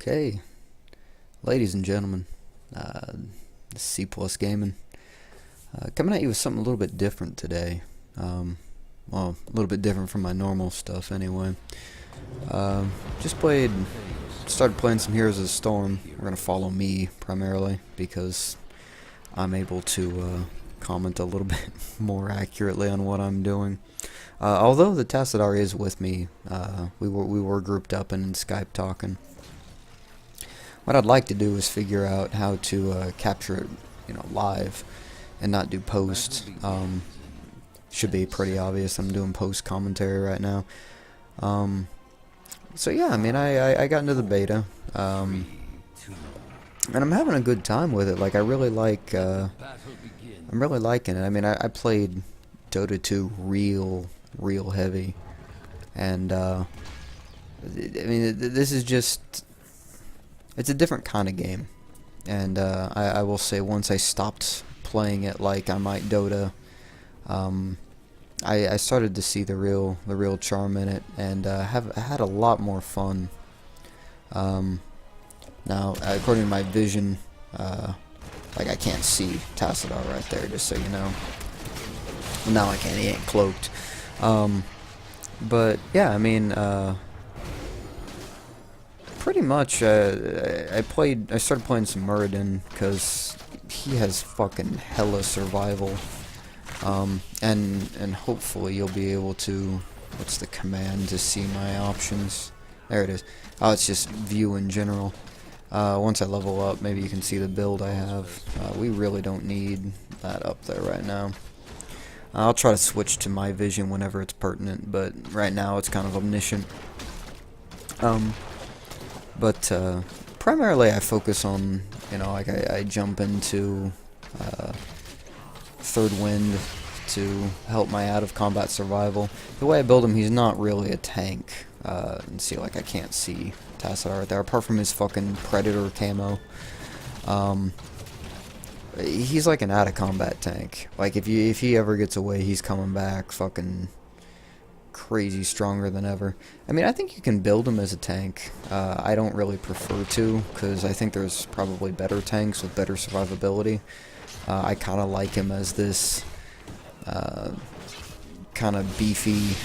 Okay, ladies and gentlemen, this is C Plus Gaming, coming at you with something a little bit different today. Well, a little bit different from my normal stuff anyway. Just started playing some Heroes of the Storm. We're gonna follow me primarily because I'm able to comment a little bit more accurately on what I'm doing. Although the Tassadar is with me, we were grouped up and in Skype talking. What I'd like to do is figure out how to capture it, live, and not do post. Should be pretty obvious. I'm doing post commentary right now. So yeah, I mean, I got into the beta, and I'm having a good time with it. Like, I'm really liking it. I mean, I played Dota 2 real heavy, and I mean, this is just. It's a different kind of game, and I will say once I stopped playing it like I might Dota, I started to see the real charm in it, and have had a lot more fun. Now, according to my vision, like I can't see Tassadar right there, just so you know. Now I can't. He ain't cloaked. But yeah, I mean. Pretty much, I started playing some Muradin because he has fucking hella survival, and hopefully you'll be able to, what's the command to see my options? There it is. Oh, it's just view in general. Once I level up, maybe you can see the build I have. We really don't need that up there right now. I'll try to switch to my vision whenever it's pertinent, but right now it's kind of omniscient. But primarily I focus on, like I jump into Third Wind to help my out-of-combat survival. The way I build him, he's not really a tank. And see, like, I can't see Tassadar right there, apart from his fucking Predator camo. He's like an out-of-combat tank. Like, if he ever gets away, he's coming back fucking crazy stronger than ever. I mean, I think you can build him as a tank. I don't really prefer to, because I think there's probably better tanks with better survivability. I kind of like him as this kind of beefy,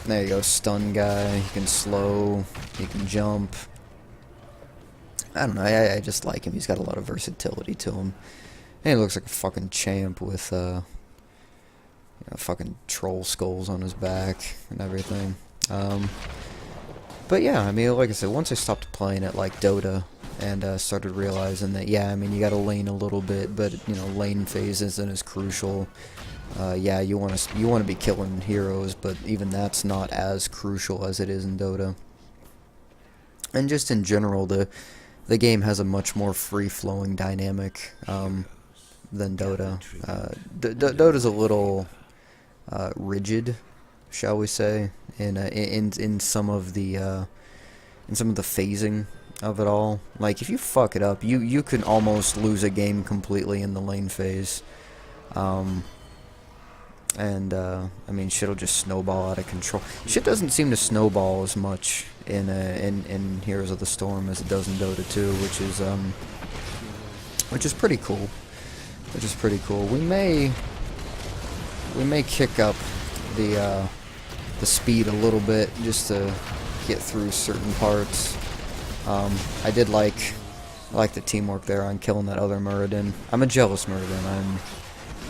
there you go, stun guy. He can slow, he can jump. I don't know, I just like him. He's got a lot of versatility to him. And he looks like a fucking champ with fucking troll skulls on his back and everything. But yeah, I mean, like I said, once I stopped playing it like Dota and started realizing that, yeah, I mean, you gotta lane a little bit, but lane phase isn't as crucial. Yeah, you wanna be killing heroes, but even that's not as crucial as it is in Dota. And just in general, the game has a much more free-flowing dynamic than Dota. Dota's a little rigid, shall we say, in some of the phasing of it all. Like, if you fuck it up, you can almost lose a game completely in the lane phase. I mean, shit'll just snowball out of control. Shit doesn't seem to snowball as much in Heroes of the Storm as it does in Dota 2, which is pretty cool. We may kick up the speed a little bit just to get through certain parts. I did like the teamwork there on killing that other Muradin. I'm a jealous Muradin.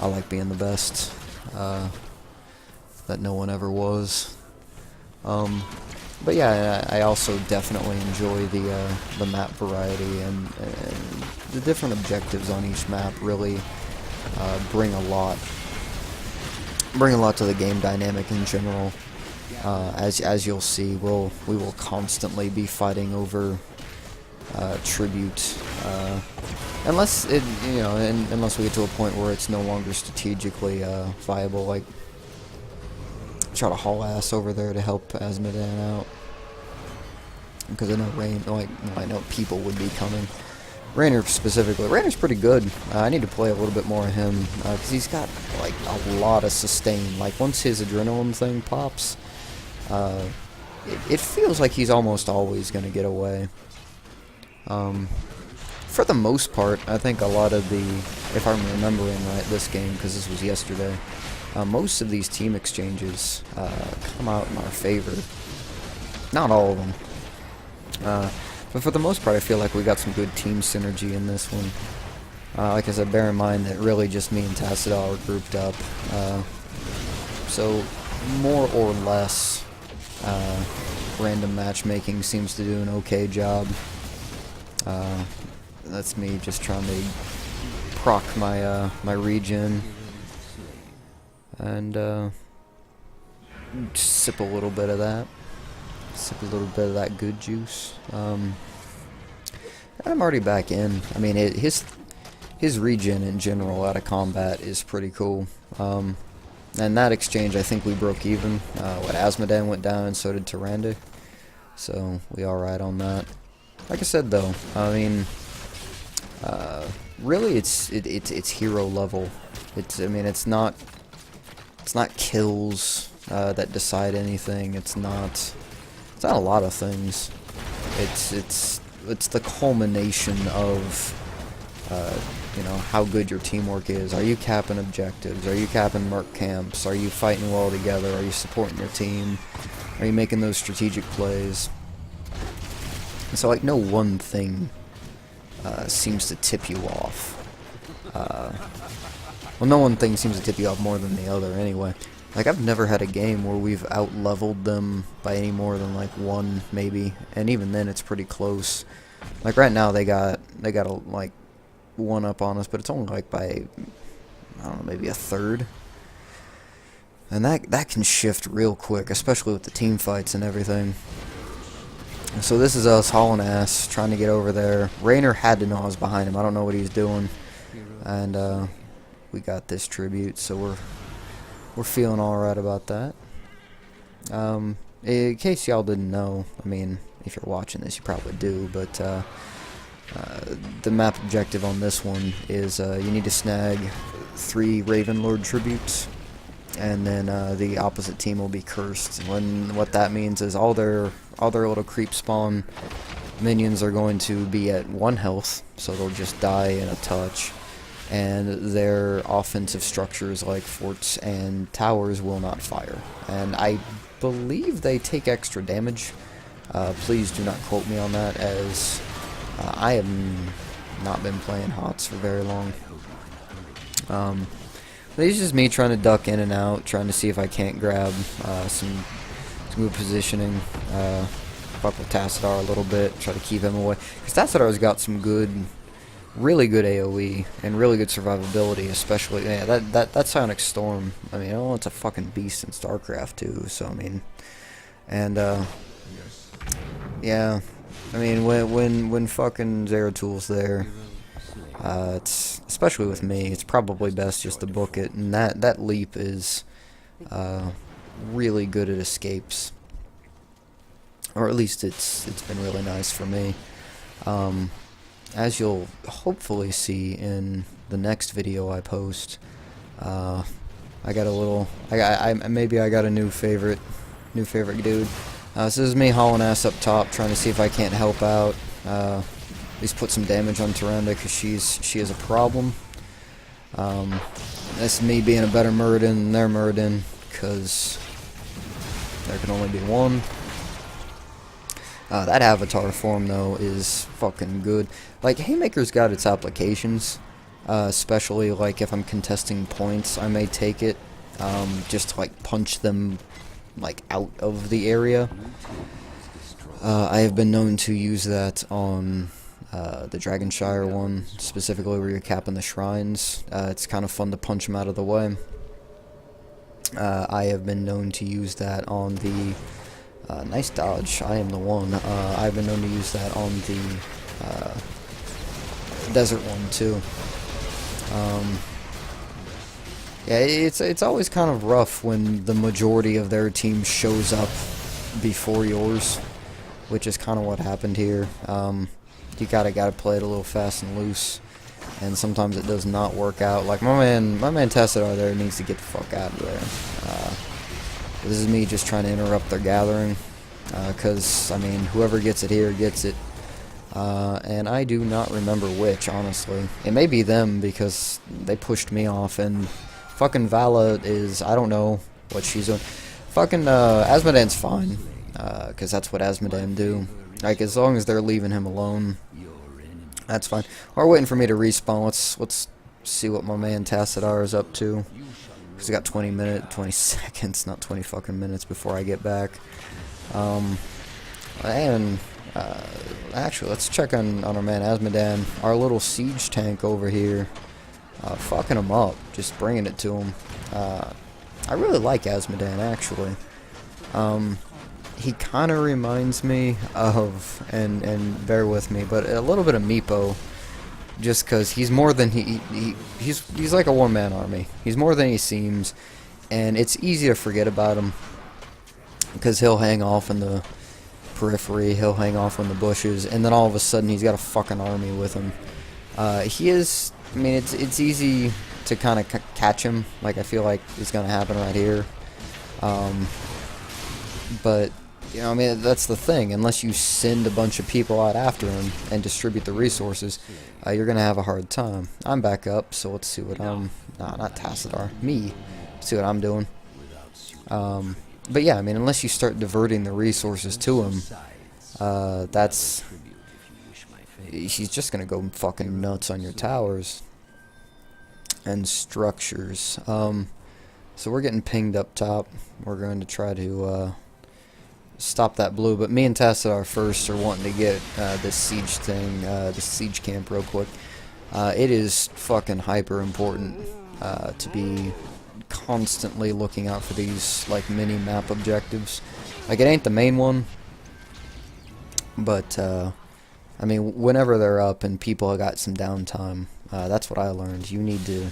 I like being the best that no one ever was. But yeah, I also definitely enjoy the map variety and the different objectives on each map. Really bring a lot to the game dynamic in general. As you'll see, we will constantly be fighting over tribute, unless unless we get to a point where it's no longer strategically viable. Like, try to haul ass over there to help Asmodan out, because I know people would be coming. Raynor specifically. Raynor's pretty good. I need to play a little bit more of him, because he's got, like, a lot of sustain. Like, once his adrenaline thing pops, it feels like he's almost always going to get away. For the most part, I think a lot of the, if I'm remembering right, this game, because this was yesterday, most of these team exchanges come out in our favor. Not all of them. But for the most part, I feel like we got some good team synergy in this one. Like I said, bear in mind that really just me and Tassadar are grouped up. So, more or less, random matchmaking seems to do an okay job. That's me just trying to proc my my regen and sip a little bit of that. Sip a little bit of that good juice. I'm already back in. I mean, his regen in general out of combat is pretty cool. And that exchange, I think we broke even. What Asmodan went down, and so did Tyrande. So we all right on that. Like I said, though, I mean, really, it's hero level. It's not kills that decide anything. It's not a lot of things. It's the culmination of you know, how good your teamwork is. Are you capping objectives? Are you capping merc camps? Are you fighting well together? Are you supporting your team? Are you making those strategic plays? And so, like, no one thing seems to tip you off. Well, no one thing seems to tip you off more than the other, anyway. Like, I've never had a game where we've out-leveled them by any more than, like, one, maybe. And even then, it's pretty close. Like, right now, they got a, like, one up on us, but it's only, like, by, I don't know, maybe a third. And that can shift real quick, especially with the team fights and everything. So this is us hauling ass, trying to get over there. Raynor had to know I was behind him. I don't know what he's doing. And we got this tribute, so we're feeling alright about that. In case y'all didn't know, I mean, if you're watching this, you probably do, but the map objective on this one is you need to snag 3 Raven Lord tributes, and then the opposite team will be cursed. What that means is all their little creep spawn minions are going to be at 1 health, so they'll just die in a touch. And their offensive structures like forts and towers will not fire. And I believe they take extra damage. Please do not quote me on that, as I have not been playing HOTS for very long. But it's just me trying to duck in and out, trying to see if I can't grab some good positioning. Fuck with Tassadar a little bit, try to keep him away. Because Tassadar's got some really good AoE and really good survivability, especially that Sonic Storm. I mean, it's a fucking beast in StarCraft too. So I mean, and yeah, I mean when fucking Zeratul there, it's, especially with me, it's probably best just to book it. And that leap is really good at escapes, or at least it's been really nice for me. As you'll hopefully see in the next video I post, I got a little, maybe I got a new favorite dude. So this is me hauling ass up top, trying to see if I can't help out, at least put some damage on Tyrande, because she is a problem. This is me being a better Muradin than their Muradin, because there can only be one. That avatar form, though, is fucking good. Like, Haymaker's got its applications, especially, like, if I'm contesting points, I may take it, just to, like, punch them, like, out of the area. I have been known to use that on the Dragonshire one, specifically where you're capping the shrines. It's kind of fun to punch them out of the way. I have been known to use that on the... nice dodge, I am the one. I've been known to use that on the desert one too. Yeah, it's always kind of rough when the majority of their team shows up before yours, which is kind of what happened here. You gotta play it a little fast and loose, and sometimes it does not work out. Like my man Tassadar there needs to get the fuck out of there. This is me just trying to interrupt their gathering. because, I mean, whoever gets it here gets it. And I do not remember which, honestly. It may be them, because they pushed me off, and fucking Vala is, I don't know what she's doing. Fucking, Asmodan's fine, because that's what Asmodan do. Like, as long as they're leaving him alone, that's fine. Or waiting for me to respawn. Let's see what my man Tassadar is up to. He's got 20 seconds, not 20 fucking minutes before I get back. Actually, let's check on our man Asmodan. Our little siege tank over here. Fucking him up. Just bringing it to him. I really like Asmodan, actually. He kind of reminds me of, and bear with me, but a little bit of Meepo. Just because he's more than he's like a one-man army. He's more than he seems, and it's easy to forget about him because he'll hang off in the periphery, he'll hang off in the bushes, and then all of a sudden he's got a fucking army with him. He is, I mean, it's easy to kind of catch him, like I feel like it's gonna happen right here. But you know, I mean, that's the thing. Unless you send a bunch of people out after him and distribute the resources, you're gonna have a hard time. I'm back up, so let's see what I'm. Nah, not Tassadar. Me. See what I'm doing. But yeah, I mean, unless you start diverting the resources to him, he's just gonna go fucking nuts on your towers and structures. So we're getting pinged up top. We're going to try to stop that blue, but me and Tassadar first are wanting to get this siege thing, this siege camp real quick. It is fucking hyper important to be constantly looking out for these like mini map objectives. Like, it ain't the main one, but I mean, whenever they're up and people have got some downtime, that's what I learned. You need to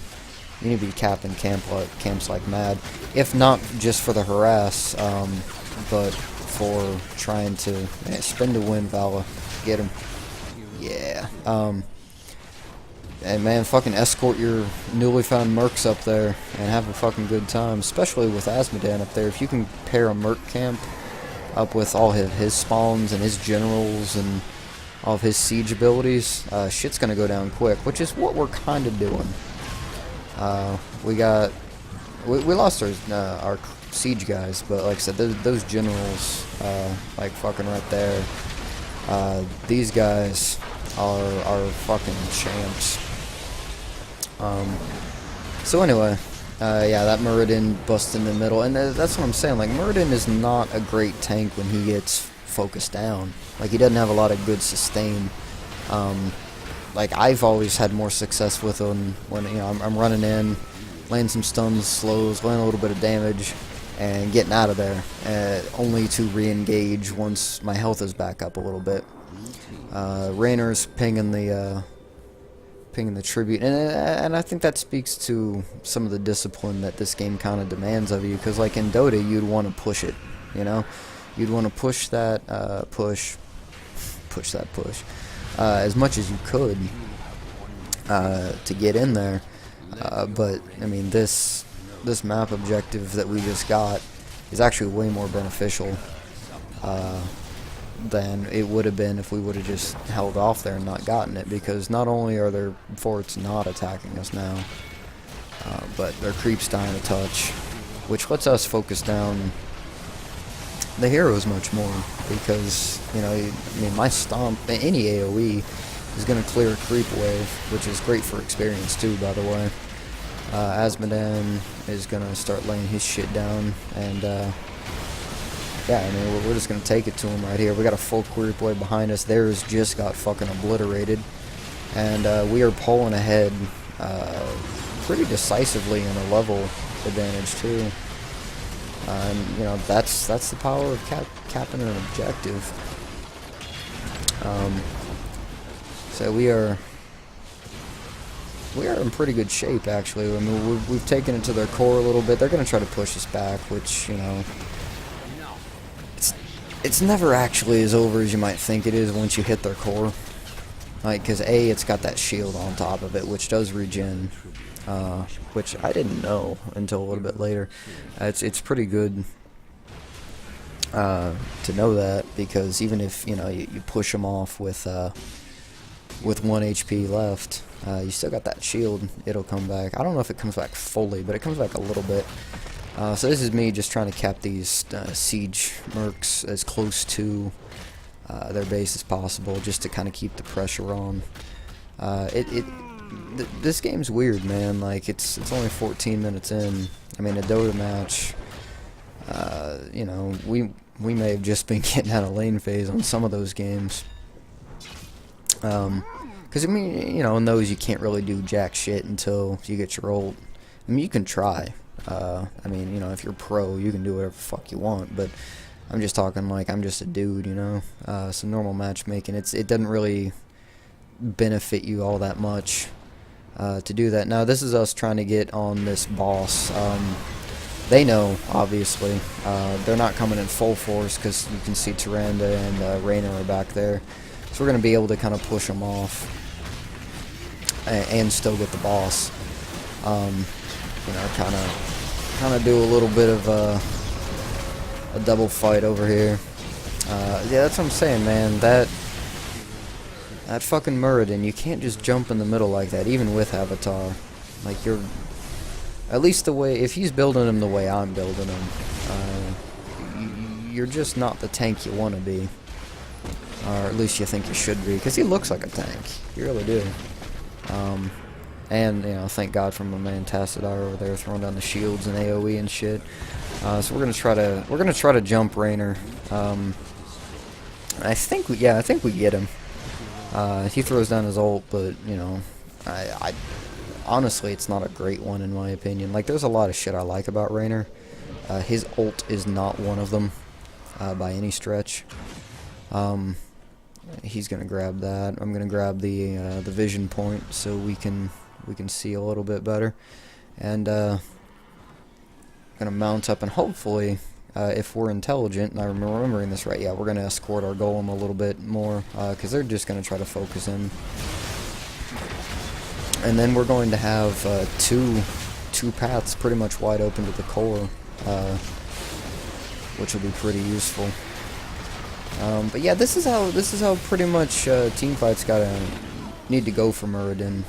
be capping camps like mad, if not just for the harass, but for trying to spin to win. Vala, get him. Yeah. And man, fucking escort your newly found mercs up there and have a fucking good time, especially with Asmodan up there. If you can pair a merc camp up with all his spawns and his generals and all of his siege abilities, shit's gonna go down quick, which is what we're kind of doing. We lost our siege guys, but like I said, those generals, like fucking right there, these guys are fucking champs. So anyway, yeah, that Muradin busts in the middle, and that's what I'm saying. Like, Muradin is not a great tank when he gets focused down. Like, he doesn't have a lot of good sustain. Like, I've always had more success with him when, you know, I'm running in, laying some stuns, slows, laying a little bit of damage, and getting out of there, only to re-engage once my health is back up a little bit. Raynor's pinging the tribute, and I think that speaks to some of the discipline that this game kind of demands of you, because like in Dota, you'd want to push it, you know? You'd want to push that, push as much as you could to get in there, but I mean, this map objective that we just got is actually way more beneficial than it would have been if we would have just held off there and not gotten it, because not only are their forts not attacking us now, but their creep's dying a touch, which lets us focus down the heroes much more, because, you know, I mean, my stomp, any AoE is going to clear a creep wave, which is great for experience too, by the way. Asmodan is going to start laying his shit down, and yeah, I mean, we're just going to take it to him right here. We got a full creep wave behind us. Theirs just got fucking obliterated, and we are pulling ahead pretty decisively in a level advantage too. And you know, that's the power of capping an objective. So we are in pretty good shape, actually. I mean, we've taken it to their core a little bit. They're going to try to push us back, which, you know, it's never actually as over as you might think it is once you hit their core. Like, because A, it's got that shield on top of it, which does regen, which I didn't know until a little bit later. It's pretty good to know that, because even if, you know, you push them off with 1 HP left, you still got that shield. It'll come back. I don't know if it comes back fully, but it comes back a little bit. So this is me just trying to cap these siege mercs as close to their base as possible, just to kind of keep the pressure on. This game's weird, man. Like, it's only 14 minutes in. I mean, a Dota match, you know, we may have just been getting out of lane phase on some of those games. Because, I mean, you know, in those you can't really do jack shit until you get your ult. I mean, you can try. I mean, you know, if you're pro, you can do whatever the fuck you want, but I'm just talking like I'm just a dude, you know? So normal matchmaking, it doesn't really benefit you all that much to do that. Now, this is us trying to get on this boss. They know, obviously. They're not coming in full force, because you can see Tyrande and Reyna are back there. So we're going to be able to kind of push them off and still get the boss. You know, kind of do a little bit of a double fight over here. Yeah, that's what I'm saying, man. That fucking Muradin, you can't just jump in the middle like that, even with Avatar. Like, you're... At least the way... If he's building him the way I'm building him, you're just not the tank you want to be. Or at least you think you should be, because he looks like a tank. You really do. And, you know, thank God for my man Tassadar over there throwing down the shields and AoE and shit. So we're gonna try to jump Raynor. I think we get him. He throws down his ult, but, you know, I honestly, it's not a great one in my opinion. Like, there's a lot of shit I like about Raynor. His ult is not one of them by any stretch. He's gonna grab that. I'm gonna grab the vision point so we can see a little bit better, and gonna mount up, and hopefully, if we're intelligent, and I'm remembering this right, yeah, we're gonna escort our golem a little bit more, because they're just gonna try to focus him, and then we're going to have two paths pretty much wide open to the core, which will be pretty useful. But yeah, this is how pretty much team fights gotta need to go for Muradin.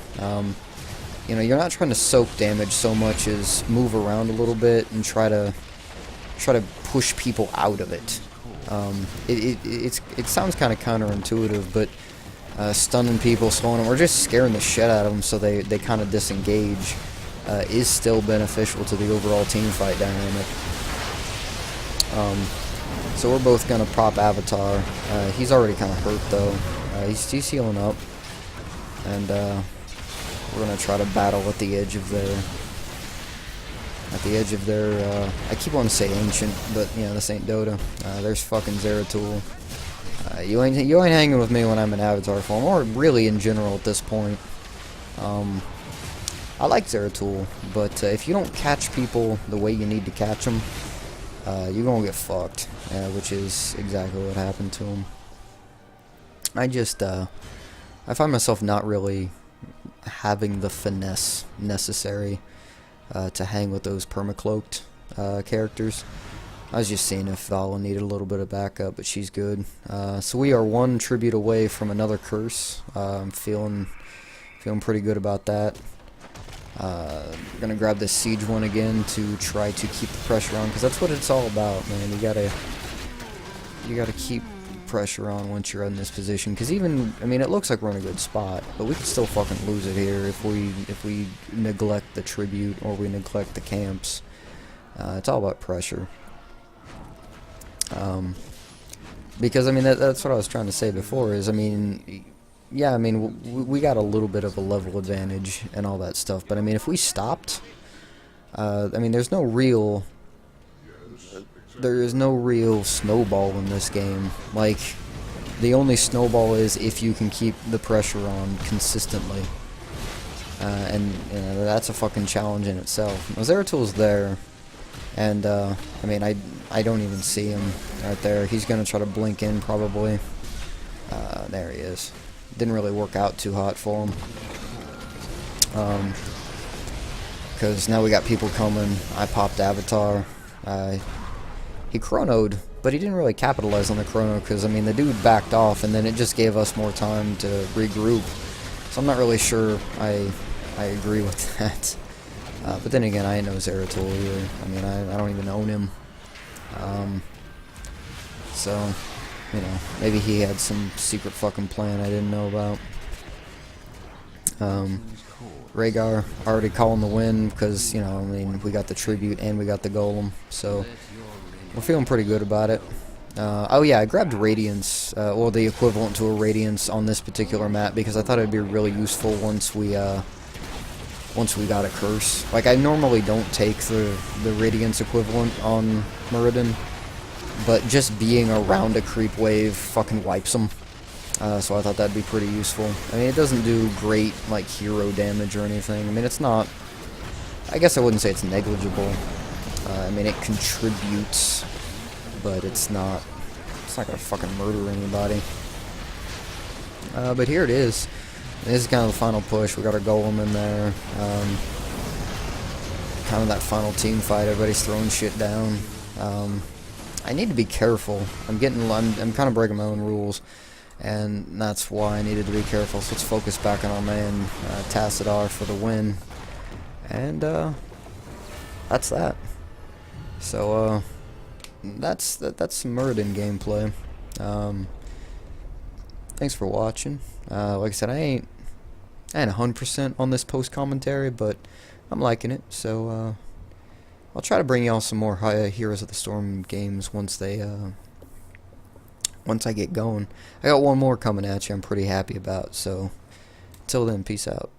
You know, you're not trying to soak damage so much as move around a little bit and try to push people out of it. It sounds kind of counterintuitive, but stunning people, slowing them, or just scaring the shit out of them so they kind of disengage is still beneficial to the overall team fight dynamic. So we're both gonna prop Avatar. He's already kind of hurt though. He's healing up, and we're gonna try to battle at the edge of their. I keep wanting to say ancient, but you know, this ain't Dota. There's fucking Zeratul. You ain't hanging with me when I'm in Avatar form, or really in general at this point. I like Zeratul, but if you don't catch people the way you need to catch them, you're gonna get fucked, which is exactly what happened to him. I find myself not really having the finesse necessary to hang with those permacloaked characters. I was just seeing if Vala needed a little bit of backup, but she's good. So we are one tribute away from another curse. I'm feeling pretty good about that. Gonna grab this siege one again to try to keep the pressure on, because that's what it's all about, man. You gotta keep pressure on once you're in this position, because even, I mean, it looks like we're in a good spot, but we could still fucking lose it here if we neglect the tribute or we neglect the camps. It's all about pressure. Because I mean that's what I was trying to say before. Is, I mean, yeah, I mean, we got a little bit of a level advantage and all that stuff, but I mean, if we stopped, I mean, there is no real snowball in this game. Like, the only snowball is if you can keep the pressure on consistently, and you know, that's a fucking challenge in itself. Zeratul's there, and I mean, I don't even see him right there. He's gonna try to blink in probably. There he is. Didn't really work out too hot for him. Because now we got people coming. I popped Avatar. He chronoed But he didn't really capitalize on the chrono because, I mean, the dude backed off, and then it just gave us more time to regroup. So I'm not really sure I agree with that. But then again, I ain't no Zeratul either. I mean, I don't even own him. So, you know, maybe he had some secret fucking plan I didn't know about. Rhaegar already calling the win because, you know, I mean, we got the tribute and we got the golem. So, we're feeling pretty good about it. Oh yeah, I grabbed Radiance, well, the equivalent to a Radiance on this particular map because I thought it'd be really useful once we got a curse. Like, I normally don't take the Radiance equivalent on Muradin, but just being around a creep wave fucking wipes them. So I thought that'd be pretty useful. I mean, it doesn't do great, like, hero damage or anything. I mean, it's not... I guess I wouldn't say it's negligible. I mean, it contributes, but it's not gonna fucking murder anybody. But here it is. This is kind of the final push. We got our golem in there. Kind of that final team fight. Everybody's throwing shit down. I need to be careful. I'm kind of breaking my own rules, and that's why I needed to be careful. So let's focus back on our man Tassadar for the win, and that's that. So that's some Muradin gameplay. Thanks for watching. Like I said, I ain't 100% on this post commentary, but I'm liking it. So I'll try to bring y'all some more Heroes of the Storm games once I get going. I got one more coming at you I'm pretty happy about. So till then, peace out.